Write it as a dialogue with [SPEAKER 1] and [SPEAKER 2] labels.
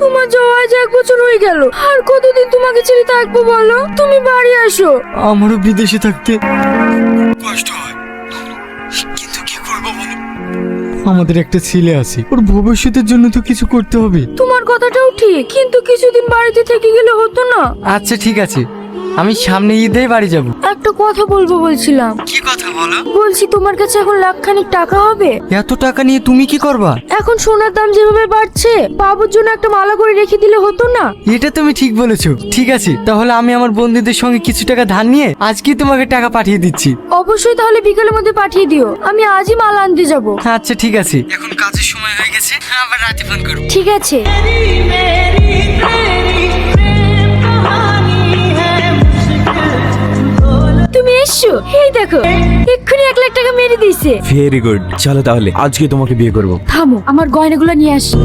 [SPEAKER 1] তোমার যাওয়া আজ 1 বছর হয়ে গেল, আর কতদিন তোমাকে ছেড়ে থাকবো বলো? তুমি বাড়ি আসো।
[SPEAKER 2] আমারও বিদেশে থাকতে কষ্ট হয়, কিন্তু কি করবো বলো? আমাদের একটা ছেলে আছে, ওর ভবিষ্যতের জন্য তো কিছু করতে হবে।
[SPEAKER 1] তোমার কথাটাও ঠিক, কিন্তু কিছুদিন বাড়িতে থেকে গেলে হতো না?
[SPEAKER 2] আচ্ছা ঠিক আছে, আমি সামনে ঈদে বাড়ি যাব।
[SPEAKER 1] একটা কথা বলবো বলছিলাম।
[SPEAKER 2] কি কথা বলো?
[SPEAKER 1] বলছি তোমার কাছে এখন লাখখানিক টাকা হবে?
[SPEAKER 2] এত টাকা নিয়ে তুমি কি করবা?
[SPEAKER 1] এখন সোনার দাম যেভাবে বাড়ছে, বাবুর জন্য একটা মালা করে রেখে দিলে হতো না?
[SPEAKER 2] এটা তুমি ঠিক বলেছো। ঠিক আছে, তাহলে আমি আমার বন্ধুদের সঙ্গে কিছু টাকা ধার নিয়ে আজকেই তোমাকে টাকা পাঠিয়ে দিচ্ছি।
[SPEAKER 1] অবশ্যই, তাহলে বিকেলের মধ্যে পাঠিয়ে দিও, আমি আজই মালা আনতে যাব।
[SPEAKER 2] আচ্ছা ঠিক আছে, এখন কাজের সময় হয়ে গেছে, আবার রাতে ফোন করব।
[SPEAKER 1] ঠিক আছে। তুমি এসছো? এই দেখো, এক্ষুনি 1 লাখ টাকা মেরে দিয়েছে।
[SPEAKER 3] ভেরি গুড, চলো তাহলে আজকে তোমাকে বিয়ে করব।
[SPEAKER 1] থামো, আমার গয়নাগুলো নিয়ে আসি।